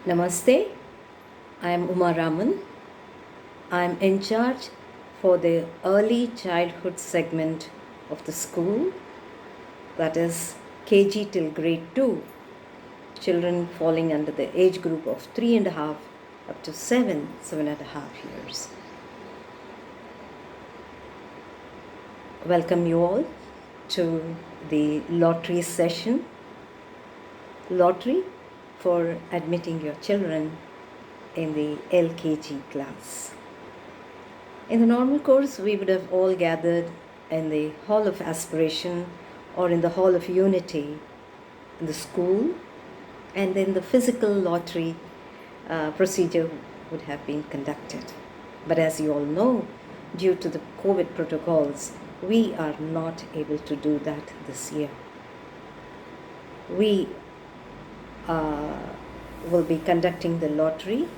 Namaste, I am Raman. I am in charge for the early childhood segment of the school, that is KG till grade 2, children falling under the age group of 3.5 up to 7.5 years. Welcome you all to the lottery session. Lottery for admitting your children in the LKG class. In the normal course, we would have all gathered in the Hall of Aspiration or in the Hall of Unity in the school, and then the physical lottery procedure would have been conducted. But as you all know, due to the COVID protocols, we are not able to do that this year. We will be conducting the lottery.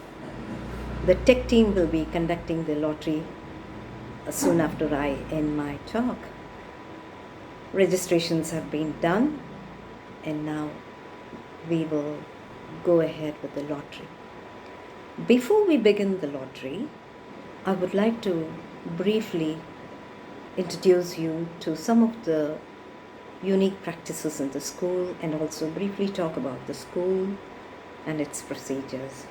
The tech team will be conducting the lottery soon after I end my talk. Registrations have been done, and now we will go ahead with the lottery. Before we begin the lottery, I would like to briefly introduce you to some of the unique practices in the school and also briefly talk about the school and its procedures.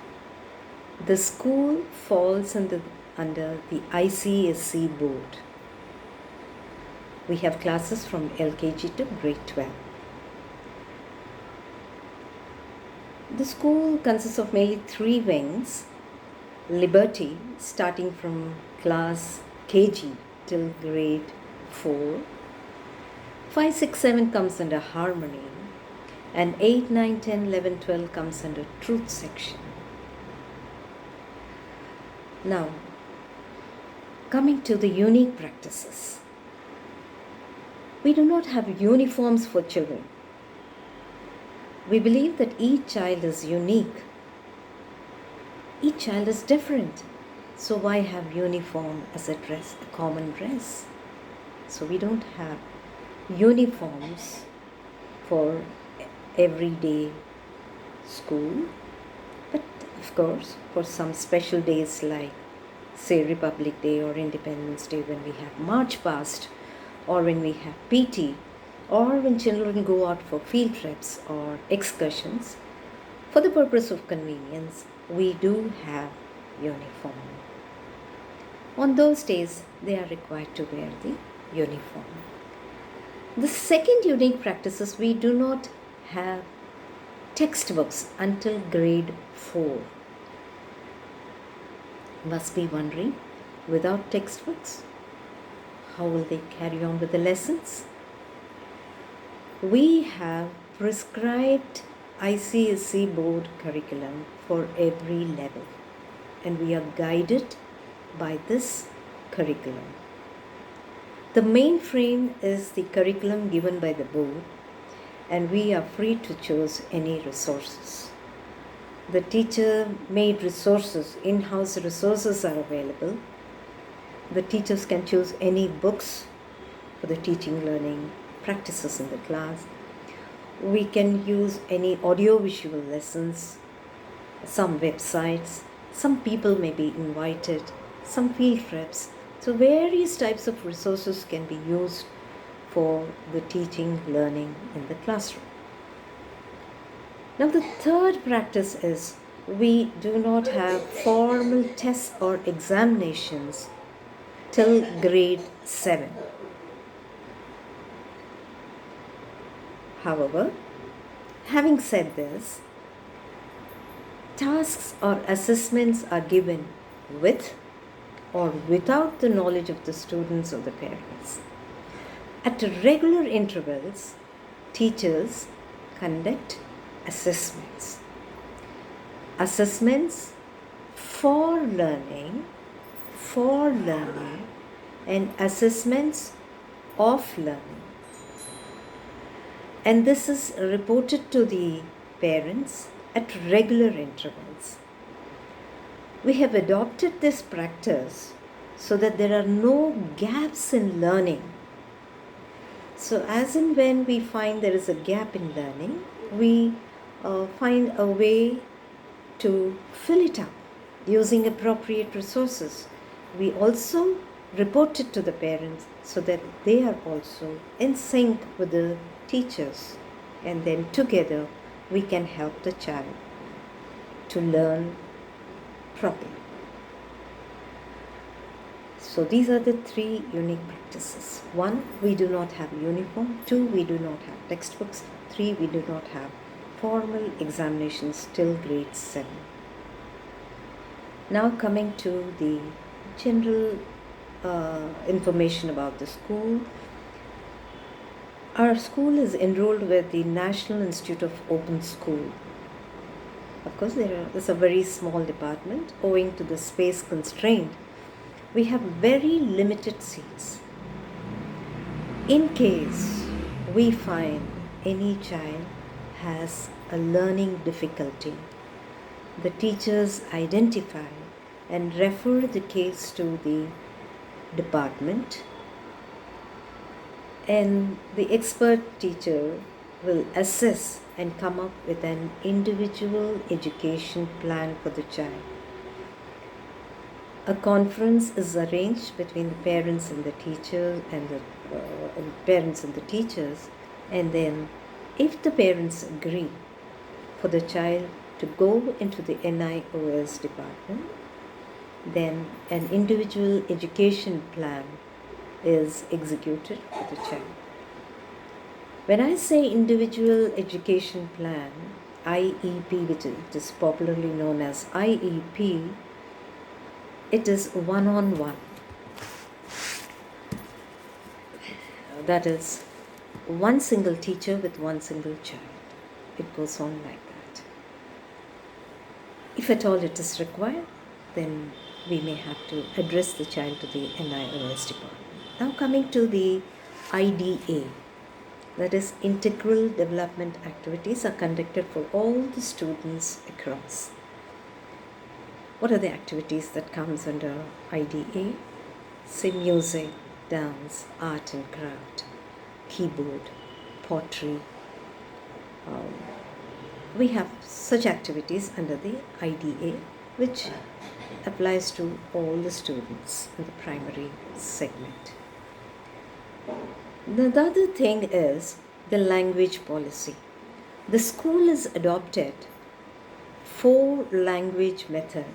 The school falls under the ICSE board. We have classes from LKG to grade 12. The school consists of mainly 3 wings. Liberty, starting from class KG till grade 4. 5, 6, 7 comes under Harmony, and 8, 9, 10, 11, 12 comes under Truth section. Now, coming to the unique practices. We do not have uniforms for children. We believe that each child is unique. Each child is different. So why have uniform as a dress, a common dress? So we don't have uniforms for everyday school, but of course for some special days like say Republic Day or Independence Day, when we have March Past, or when we have PT, or when children go out for field trips or excursions, for the purpose of convenience, we do have uniform. On those days, they are required to wear the uniform. The second unique practice is we do not have textbooks until grade 4. Must be wondering, without textbooks, how will they carry on with the lessons? We have prescribed ICSE board curriculum for every level, and we are guided by this curriculum. The main frame is the curriculum given by the board, and we are free to choose any resources. The teacher-made resources, in-house resources are available. The teachers can choose any books for the teaching learning practices in the class. We can use any audio-visual lessons, some websites, some people may be invited, some field trips. So various types of resources can be used for the teaching, learning in the classroom. Now the third practice is we do not have formal tests or examinations till grade 7. However, having said this, tasks or assessments are given with or without the knowledge of the students or the parents. At regular intervals, teachers conduct assessments. Assessments for learning, and assessments of learning. And this is reported to the parents at regular intervals. We have adopted this practice so that there are no gaps in learning. So as and when we find there is a gap in learning, we find a way to fill it up using appropriate resources. We also report it to the parents so that they are also in sync with the teachers, and then together we can help the child to learn properly. So these are the 3 unique practices. 1, we do not have uniform. 2, we do not have textbooks. 3, we do not have formal examinations till grade 7. Now coming to the general information about the school. Our school is enrolled with the National Institute of Open School. Of course, there's a very small department. Owing to the space constraint, we have very limited seats. In case we find any child has a learning difficulty, the teachers identify and refer the case to the department, and the expert teacher will assess and come up with an individual education plan for the child. A conference is arranged between the parents and the teachers and then if the parents agree for the child to go into the NIOS department, then an individual education plan is executed for the child. When I say individual education plan, IEP, which is popularly known as IEP, it is one-on-one. That is, one single teacher with one single child. It goes on like that. If at all it is required, then we may have to address the child to the NIOS department. Now coming to the IDA, that is, integral development activities are conducted for all the students across. What are the activities that comes under IDA? Say music, dance, art and craft, keyboard, pottery. We have such activities under the IDA, which applies to all the students in the primary segment. The other thing is the language policy. The school has adopted 4 language method,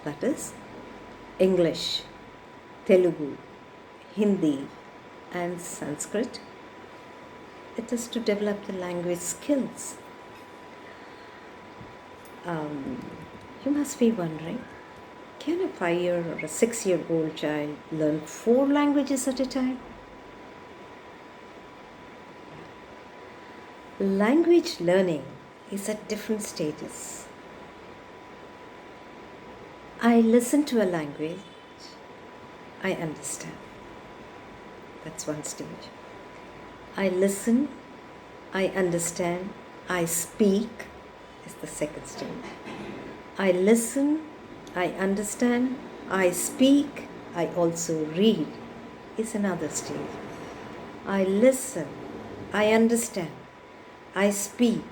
that is English, Telugu, Hindi and Sanskrit. It is to develop the language skills. You must be wondering, can a 5-year or a 6-year-old child learn 4 languages at a time? Language learning is at different stages. I listen to a language, I understand. That's one stage. I listen, I understand, I speak is the second stage. I listen, I understand, I speak, I also read is another stage. I listen, I understand, I speak,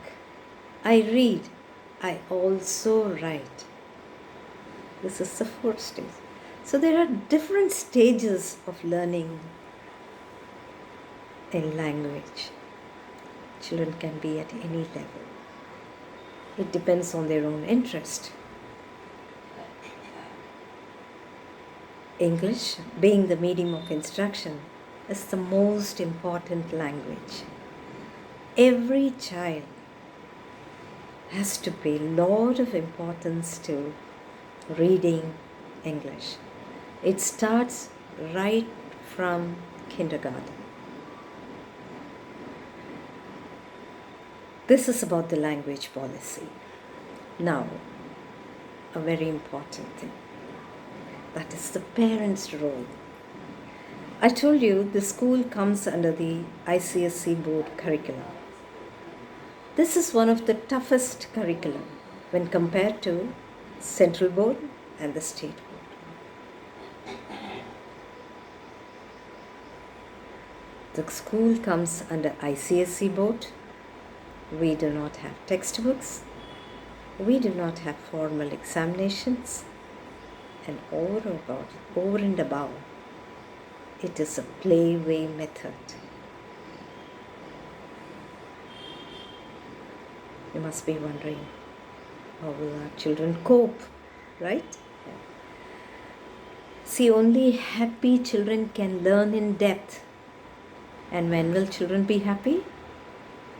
I read, I also write. This is the 4th stage. So there are different stages of learning a language. Children can be at any level. It depends on their own interest. English, being the medium of instruction, is the most important language. Every child has to pay a lot of importance to reading English. It starts right from kindergarten. This is about the language policy. Now, a very important thing. That is the parent's role. I told you the school comes under the ICSE board curriculum. This is one of the toughest curriculum when compared to central board and the state board. The school comes under ICSE board. We do not have textbooks. We do not have formal examinations, and over and above, it is a playway method. You must be wondering, how will our children cope, right? See, only happy children can learn in depth. And when will children be happy?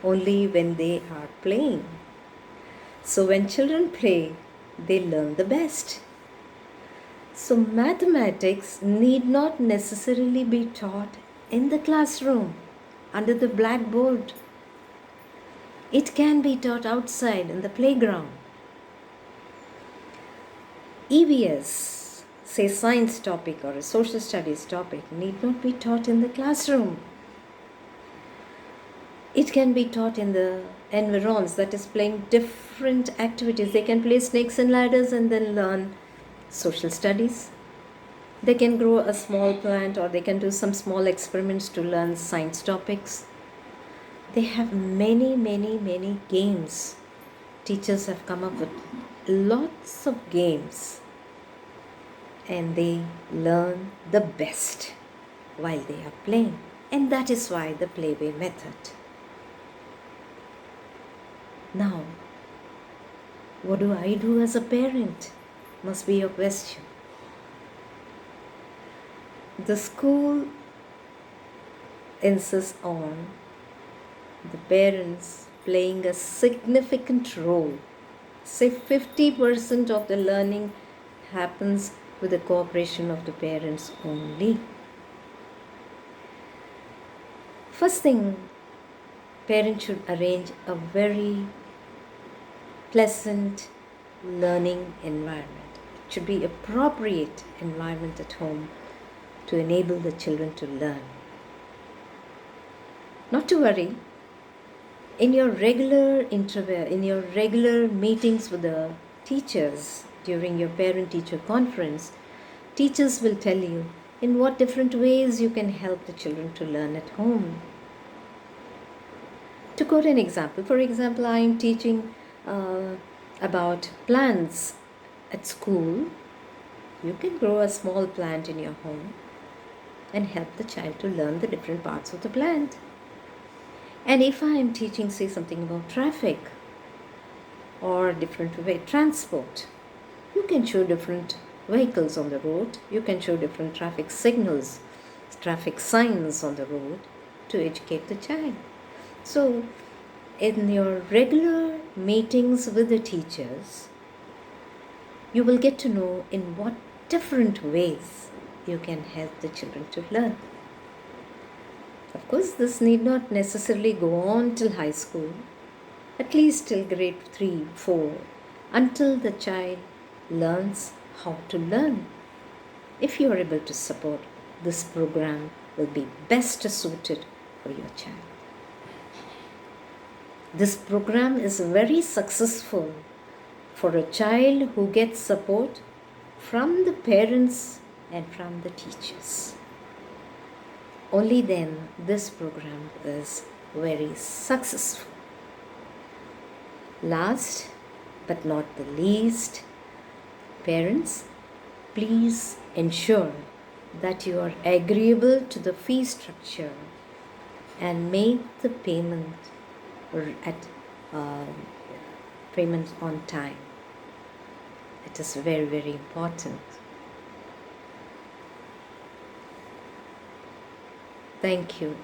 Only when they are playing. So when children play, they learn the best. So mathematics need not necessarily be taught in the classroom, under the blackboard. It can be taught outside in the playground. EVS, say science topic or a social studies topic, need not be taught in the classroom. It can be taught in the environs, that is playing different activities. They can play snakes and ladders and then learn social studies. They can grow a small plant, or they can do some small experiments to learn science topics. They have many games. Teachers have come up with lots of games, and they learn the best while they are playing. And that is why the playway method. Now, what do I do as a parent? Must be your question. The school insists on the parents playing a significant role. Say 50% of the learning happens with the cooperation of the parents only. First thing, parents should arrange a very pleasant learning environment. It should be appropriate environment at home to enable the children to learn. Not to worry, in your regular meetings with the teachers during your parent-teacher conference, teachers will tell you in what different ways you can help the children to learn at home. To quote an example, for example, I am teaching about plants at school. You can grow a small plant in your home and help the child to learn the different parts of the plant. And if I am teaching, say, something about traffic or different way transport, you can show different vehicles on the road. You can show different traffic signals, traffic signs on the road to educate the child. So, in your regular meetings with the teachers, you will get to know in what different ways you can help the children to learn. Of course, this need not necessarily go on till high school, at least till grade 3, 4, until the child learns how to learn. If you are able to support, this program will be best suited for your child. This program is very successful for a child who gets support from the parents and from the teachers. Only then this program is very successful. Last but not the least, parents, please ensure that you are agreeable to the fee structure and make the payment on time. It is very important. Thank you.